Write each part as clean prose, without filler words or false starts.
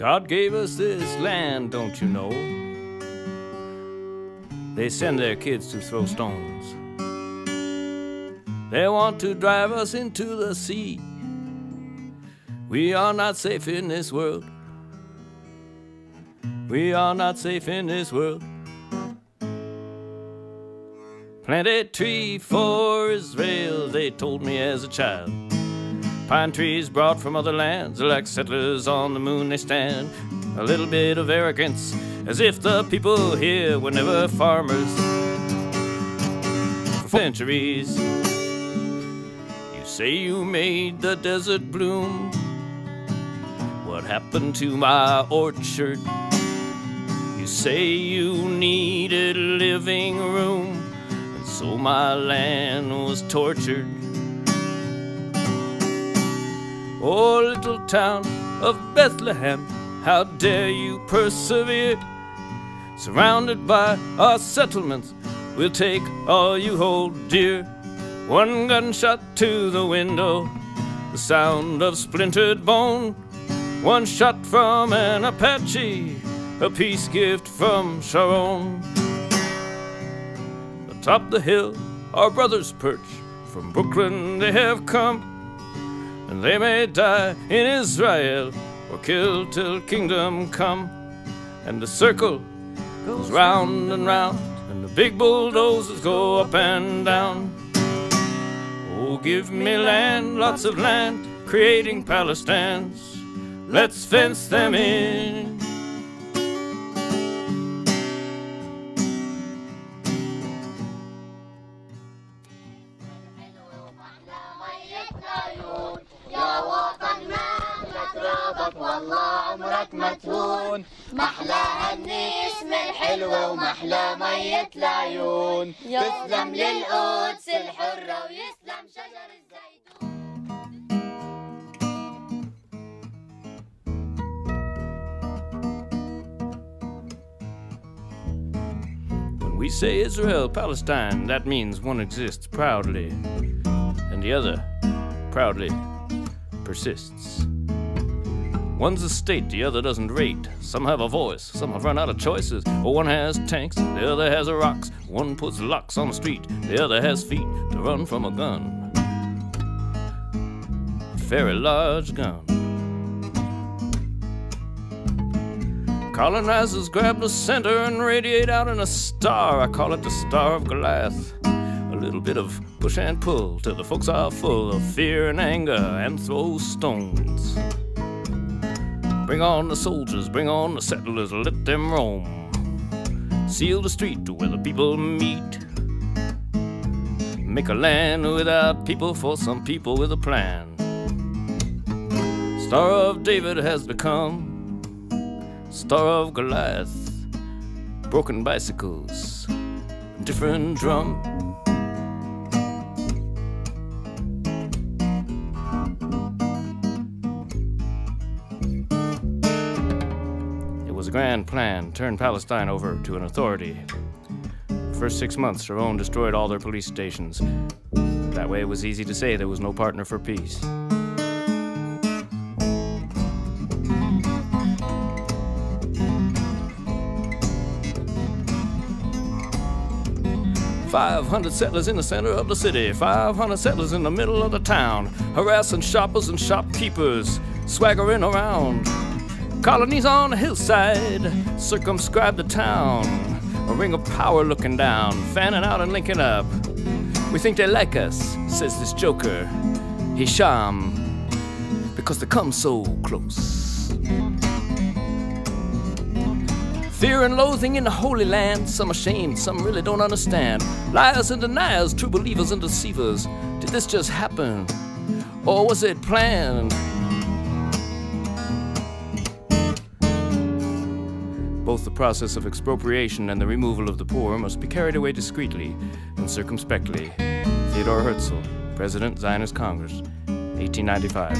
God gave us this land, don't you know? They send their kids to throw stones. They want to drive us into the sea. We are not safe in this world. We are not safe in this world. Plant a tree for Israel, they told me as a child. Pine trees brought from other lands, like settlers on the moon they stand. A little bit of arrogance, as if the people here were never farmers. For centuries, you say you made the desert bloom. What happened to my orchard? You say you needed living room, and so my land was tortured. Oh, little town of Bethlehem, how dare you persevere? Surrounded by our settlements, we'll take all you hold dear. One gunshot to the window, the sound of splintered bone. One shot from an Apache, a peace gift from Sharon. Atop the hill, our brothers perch. From Brooklyn they have come, and they may die in Israel or killed till kingdom come. And the circle goes round and round, and the big bulldozers go up and down. Oh, give me land, lots of land, creating Palestines. Let's fence them in. والله عمرك ما تهون، محلاها النسم الحلوة ومحلى مية العيون. يسلم للقدس الحرة ويسلم شجر الزيتون. When we say Israel, Palestine, that means one exists proudly, and the other proudly persists. One's a state, the other doesn't rate. Some have a voice, some have run out of choices. Or one has tanks, the other has rocks. One puts locks on the street, the other has feet to run from a gun. A very large gun. Colonizers grab the center and radiate out in a star. I call it the Star of Goliath. A little bit of push and pull till the folks are full of fear and anger and throw stones. Bring on the soldiers, bring on the settlers, let them roam. Seal the street where the people meet. Make a land without people for some people with a plan. Star of David has become Star of Goliath. Broken bicycles, different drum. Grand plan, turn Palestine over to an authority. First 6 months, Sharon destroyed all their police stations. That way it was easy to say there was no partner for peace. "500 settlers in the center of the city, 500 settlers in the middle of the town, harassing shoppers and shopkeepers, swaggering around. Colonies on the hillside circumscribe the town. A ring of power looking down, fanning out and linking up. We think they like us," says this joker, Hisham, "because they come so close." Fear and loathing in the Holy Land, some ashamed, some really don't understand. Liars and deniers, true believers and deceivers. Did this just happen, or was it planned? Both the process of expropriation and the removal of the poor must be carried away discreetly and circumspectly. Theodore Herzl, President, Zionist Congress, 1895.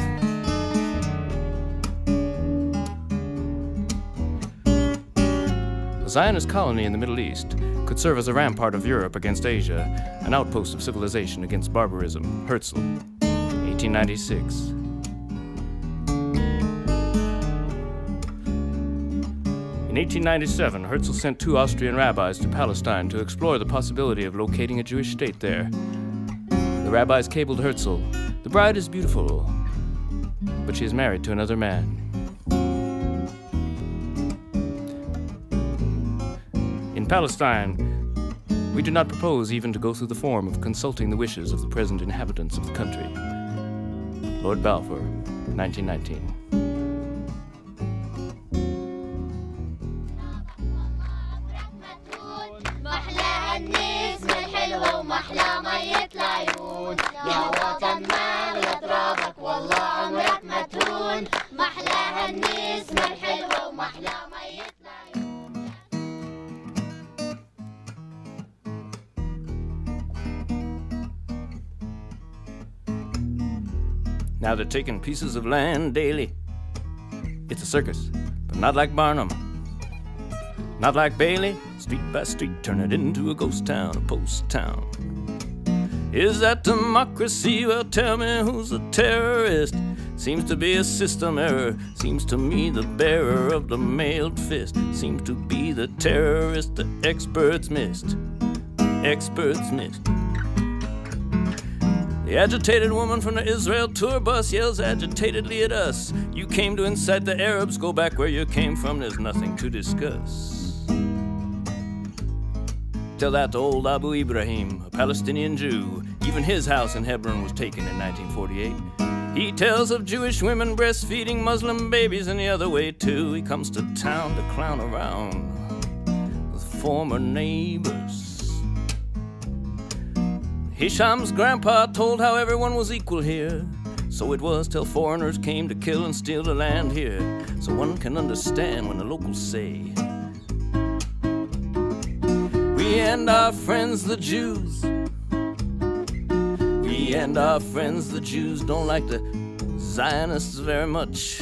A Zionist colony in the Middle East could serve as a rampart of Europe against Asia, an outpost of civilization against barbarism. Herzl, 1896. In 1897, Herzl sent 2 Austrian rabbis to Palestine to explore the possibility of locating a Jewish state there. The rabbis cabled Herzl, "The bride is beautiful, but she is married to another man." In Palestine, we do not propose even to go through the form of consulting the wishes of the present inhabitants of the country. Lord Balfour, 1919. محلاها النسمة الحلوة ومحلى مية العيون يا وطن ما غلى ترابك والله عمرك ما تهون محلاها النسمة الحلوة ومحلى مية العيون. Now they're taking pieces of land daily. It's a circus, but not like Barnum. Not like Bailey, street by street, turn it into a ghost town, a post town. Is that democracy? Well, tell me who's a terrorist. Seems to be a system error. Seems to me the bearer of the mailed fist seems to be the terrorist the experts missed. Experts missed. The agitated woman from the Israel tour bus yells agitatedly at us. You came to incite the Arabs, go back where you came from, there's nothing to discuss. Tell that to old Abu Ibrahim, a Palestinian Jew. Even his house in Hebron was taken in 1948. He tells of Jewish women breastfeeding Muslim babies and the other way too. He comes to town to clown around with former neighbors. Hisham's grandpa told how everyone was equal here. So it was till foreigners came to kill and steal the land here. So one can understand when the locals say, we and our friends the Jews, we and our friends the Jews don't like the Zionists very much.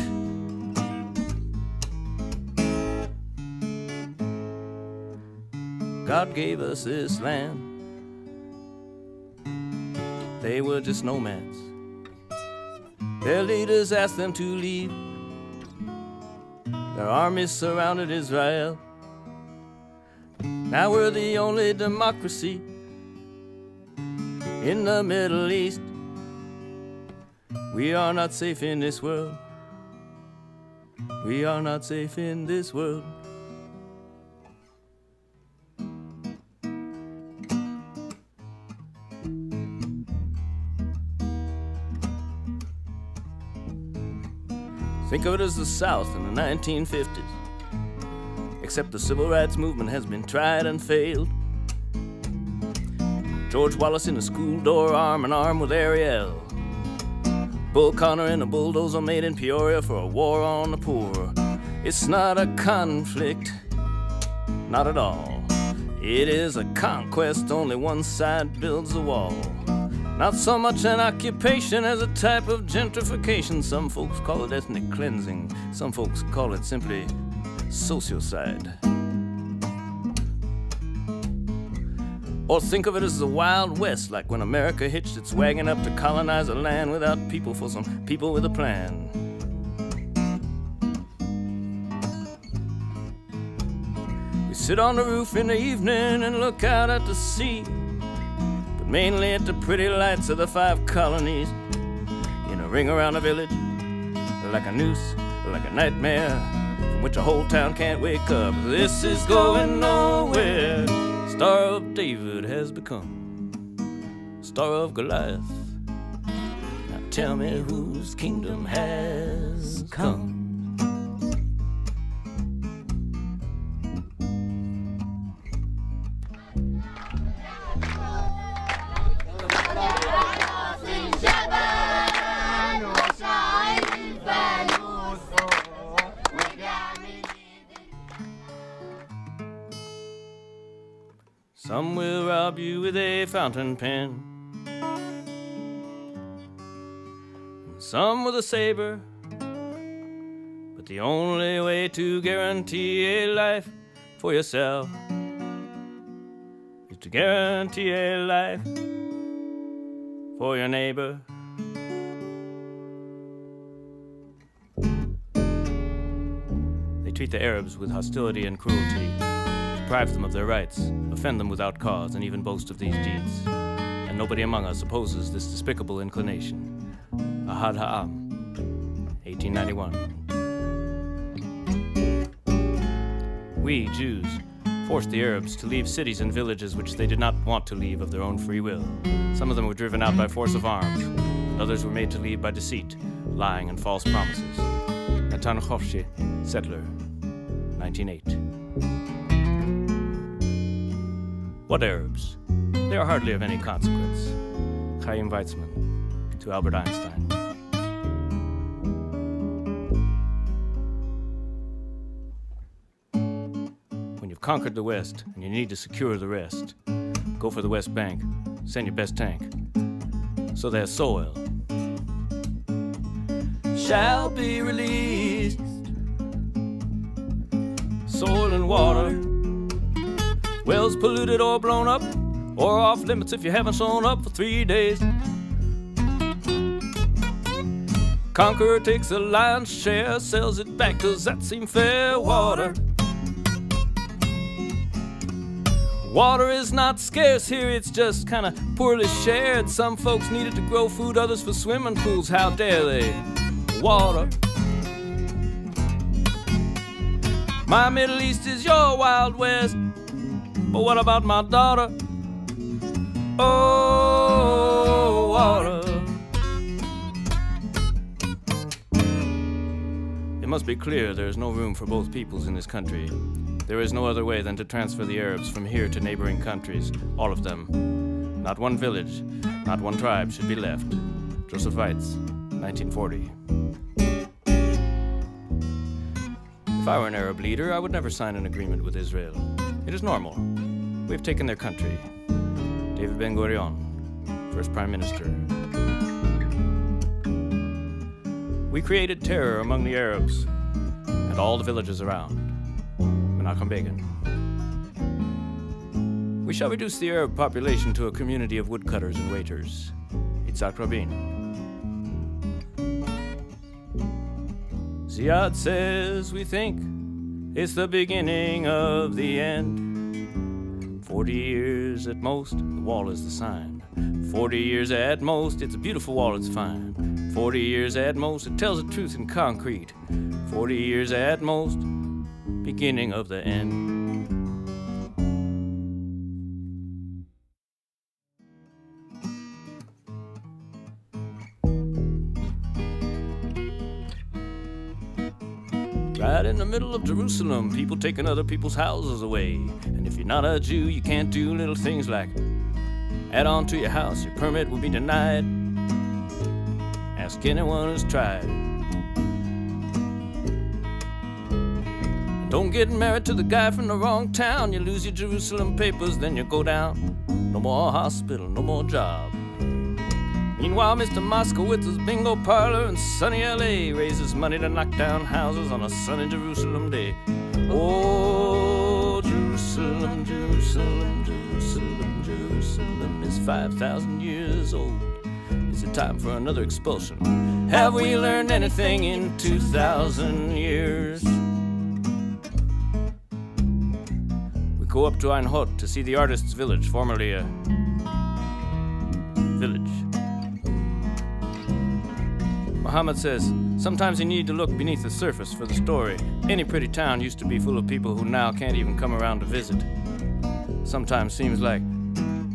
God gave us this land. They were just nomads. Their leaders asked them to leave. Their armies surrounded Israel. Now we're the only democracy in the Middle East. We are not safe in this world. We are not safe in this world. Think of it as the South in the 1950s. Except the civil rights movement has been tried and failed. George Wallace in a school door, arm in arm with Ariel. Bull Connor in a bulldozer made in Peoria for a war on the poor. It's not a conflict, not at all. It is a conquest, only one side builds the wall. Not so much an occupation as a type of gentrification. Some folks call it ethnic cleansing. Some folks call it simply sociocide. Or think of it as the Wild West, like when America hitched its wagon up to colonize a land without people for some people with a plan. We sit on the roof in the evening and look out at the sea, but mainly at the pretty lights of the 5 colonies. In a ring around the village, like a noose, like a nightmare, from which a whole town can't wake up. This is going nowhere. Star of David has become Star of Goliath. Now tell me whose kingdom has come. Some will rob you with a fountain pen, and some with a saber. But the only way to guarantee a life for yourself is to guarantee a life for your neighbor. They treat the Arabs with hostility and cruelty, deprive them of their rights, offend them without cause, and even boast of these deeds. And nobody among us opposes this despicable inclination. Ahad Ha'am, 1891. We, Jews, forced the Arabs to leave cities and villages which they did not want to leave of their own free will. Some of them were driven out by force of arms, and others were made to leave by deceit, lying, and false promises. Natan Khofshi, Settler, 1908. What Arabs? They are hardly of any consequence. Chaim Weizmann, to Albert Einstein. When you've conquered the West and you need to secure the rest, go for the West Bank, send your best tank. So their soil shall be released. Soil and water, wells polluted or blown up, or off limits if you haven't shown up for 3 days. Conqueror takes a lion's share, sells it back, does that seem fair? Water. Water is not scarce here, it's just kinda poorly shared. Some folks need it to grow food, others for swimming pools. How dare they? Water. My Middle East is your Wild West, but what about my daughter? Oh, water. It must be clear there is no room for both peoples in this country. There is no other way than to transfer the Arabs from here to neighboring countries, all of them. Not one village, not one tribe should be left. Joseph Weitz, 1940. If I were an Arab leader, I would never sign an agreement with Israel. It is normal. We have taken their country. David Ben-Gurion, first Prime Minister. We created terror among the Arabs and all the villages around. Menachem Begin. We shall reduce the Arab population to a community of woodcutters and waiters. Yitzhak Rabin. Ziad says we think it's the beginning of the end. 40 years at most, the wall is the sign. 40 years at most, it's a beautiful wall, it's fine. 40 years at most, it tells the truth in concrete. 40 years at most, beginning of the end. Right in the middle of Jerusalem, people taking other people's houses away. And if you're not a Jew, you can't do little things like add on to your house, your permit will be denied. Ask anyone who's tried. Don't get married to the guy from the wrong town. You lose your Jerusalem papers, then you go down. No more hospital, no more job. Meanwhile, Mr. Moskowitz's bingo parlor in sunny LA raises money to knock down houses on a sunny Jerusalem day. Oh, Jerusalem, Jerusalem, Jerusalem, Jerusalem is 5,000 years old. Is it time for another expulsion? Have we learned anything in 2,000 years? We go up to Ein Hot to see the artist's village, formerly a village. Muhammad says, sometimes you need to look beneath the surface for the story. Any pretty town used to be full of people who now can't even come around to visit. Sometimes seems like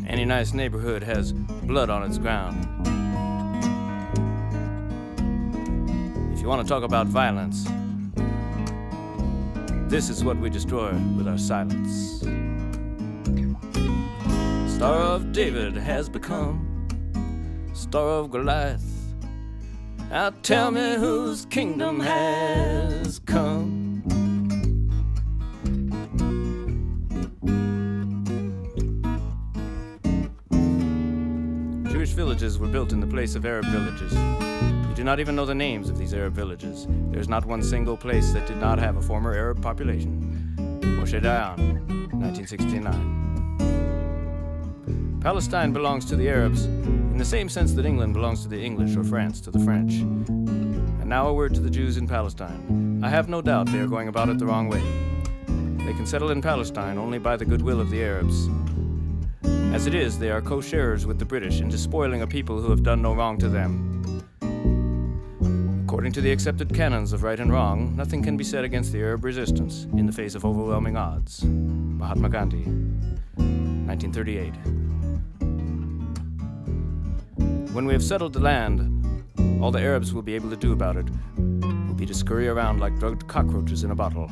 any nice neighborhood has blood on its ground. If you want to talk about violence, this is what we destroy with our silence. Star of David has become Star of Goliath. Now tell me whose kingdom has come. Jewish villages were built in the place of Arab villages. You do not even know the names of these Arab villages. There's not one single place that did not have a former Arab population. Moshe Dayan, 1969. Palestine belongs to the Arabs in the same sense that England belongs to the English or France to the French. And now a word to the Jews in Palestine. I have no doubt they are going about it the wrong way. They can settle in Palestine only by the goodwill of the Arabs. As it is, they are co-sharers with the British in despoiling a people who have done no wrong to them. According to the accepted canons of right and wrong, nothing can be said against the Arab resistance in the face of overwhelming odds. Mahatma Gandhi, 1938. When we have settled the land, all the Arabs will be able to do about it will be to scurry around like drugged cockroaches in a bottle.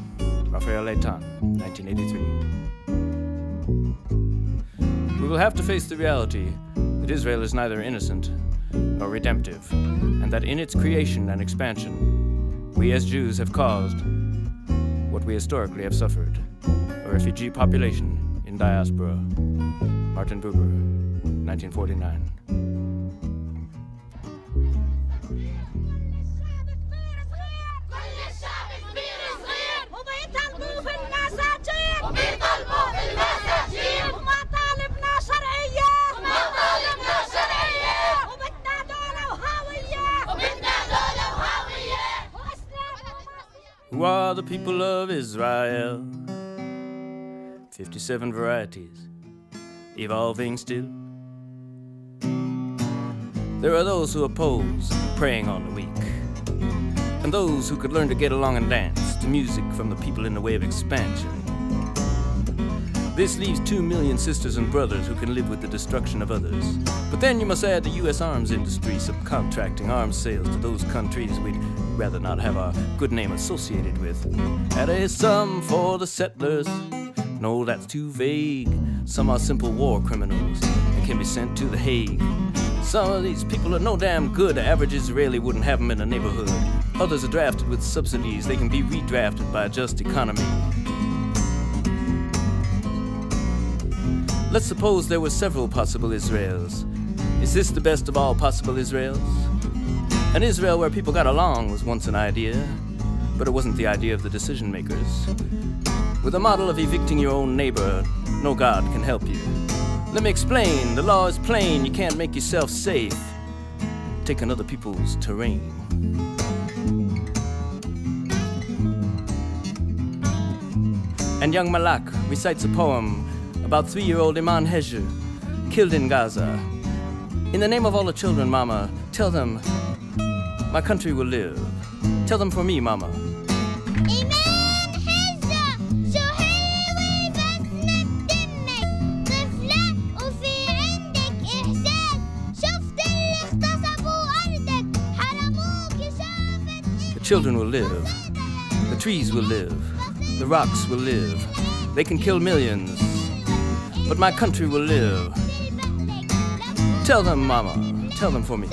Raphael Leighton, 1983. We will have to face the reality that Israel is neither innocent nor redemptive, and that in its creation and expansion, we as Jews have caused what we historically have suffered, a refugee population in diaspora. Martin Buber, 1949. Who are the people of Israel? 57 varieties, evolving still. There are those who oppose preying on the weak, and those who could learn to get along and dance to music from the people in the way of expansion. This leaves 2 million sisters and brothers who can live with the destruction of others. But then you must add the U.S. arms industry subcontracting arms sales to those countries we'd rather not have our good name associated with. Add a sum for the settlers. No, that's too vague. Some are simple war criminals and can be sent to The Hague. Some of these people are no damn good. Average Israeli wouldn't have them in a neighborhood. Others are drafted with subsidies. They can be redrafted by a just economy. Let's suppose there were several possible Israels. Is this the best of all possible Israels? An Israel where people got along was once an idea, but it wasn't the idea of the decision makers. With a model of evicting your own neighbor, no God can help you. Let me explain, the law is plain, you can't make yourself safe. Take another people's terrain. And young Malak recites a poem about 3-year-old Iman Hejr, killed in Gaza. In the name of all the children, Mama, tell them my country will live. Tell them for me, Mama. إيمان حجة شو حلوة بس متدمك طفلة وفي عندك إحساس شفت اللي اغتصبوا أرضك حرموك شافت. The children will live. The trees will live. The rocks will live. They can kill millions, but my country will live. Tell them, Mama. Tell them for me.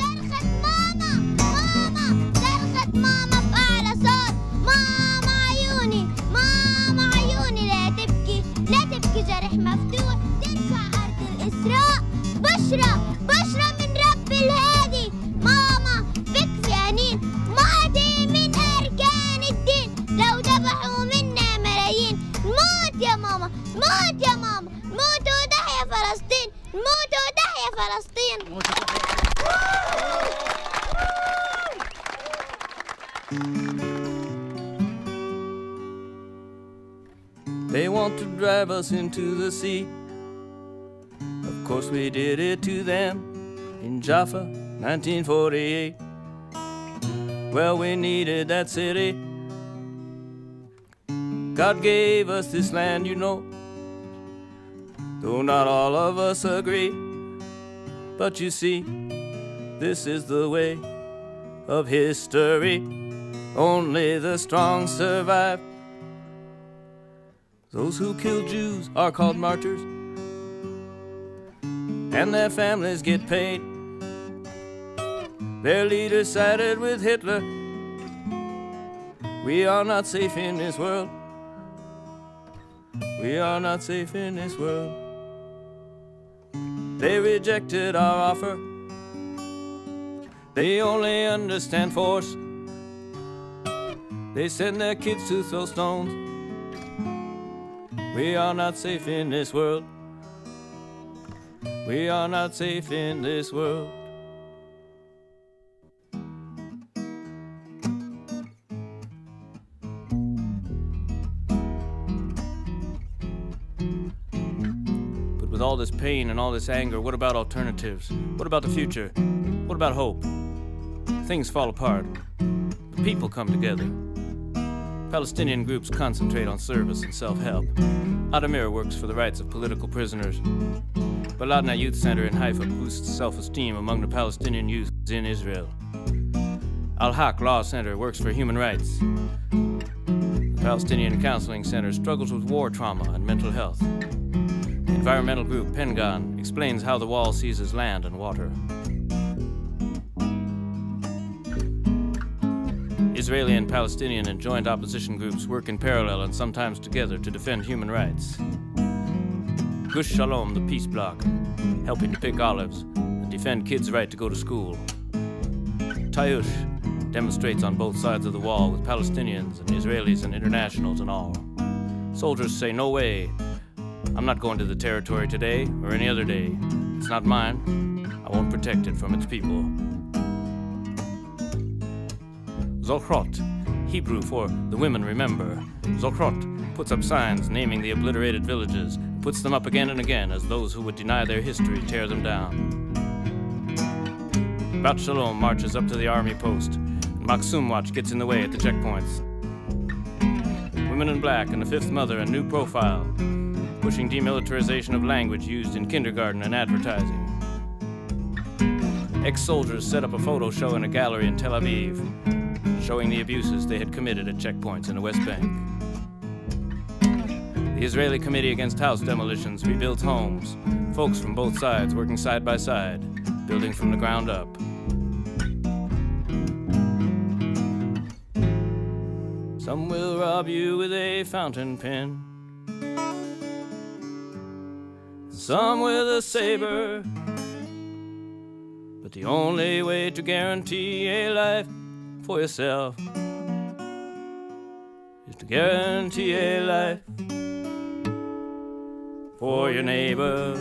مفتوح ترجع أرض الإسراء بشرى من رب الهادي ماما بكفي أنين مأتي من أركان الدين لو ذبحوا منا ملايين موت يا ماما موت يا ماما موت وتحيا فلسطين موت وتحيا فلسطين. They want to drive us into the sea. Of course we did it to them in Jaffa, 1948. Well, we needed that city. God gave us this land, you know, though not all of us agree. But you see, this is the way of history. Only the strong survive. Those who kill Jews are called martyrs, and their families get paid. Their leaders sided with Hitler. We are not safe in this world. We are not safe in this world. They rejected our offer. They only understand force. They send their kids to throw stones. We are not safe in this world. We are not safe in this world. all this pain and all this anger, what about alternatives? What about the future? What about hope? Things fall apart. The people come together. Palestinian groups concentrate on service and self-help. Adamir works for the rights of political prisoners. Baladna Youth Center in Haifa boosts self-esteem among the Palestinian youth in Israel. Al-Haq Law Center works for human rights. The Palestinian Counseling Center struggles with war trauma and mental health. The environmental group Pengan explains how the wall seizes land and water. Israeli and Palestinian and joint opposition groups work in parallel and sometimes together to defend human rights. Gush Shalom, the peace bloc, helping to pick olives and defend kids' right to go to school. Tayush demonstrates on both sides of the wall with Palestinians and Israelis and internationals and all. Soldiers say, no way, I'm not going to the territory today or any other day. It's not mine. I won't protect it from its people. Zochrot, Hebrew for the women remember. Zochrot puts up signs naming the obliterated villages, and puts them up again and again as those who would deny their history tear them down. Bat Shalom marches up to the army post, and Maksum Watch gets in the way at the checkpoints. Women in Black and the Fifth Mother and New Profile, pushing demilitarization of language used in kindergarten and advertising. Ex-soldiers set up a photo show in a gallery in Tel Aviv, showing the abuses they had committed at checkpoints in the West Bank. The Israeli Committee Against House Demolitions rebuilds homes, folks from both sides working side by side, building from the ground up. Some will rob you with a fountain pen, some with a saber, but the only way to guarantee a life for yourself is to guarantee a life for your neighbor.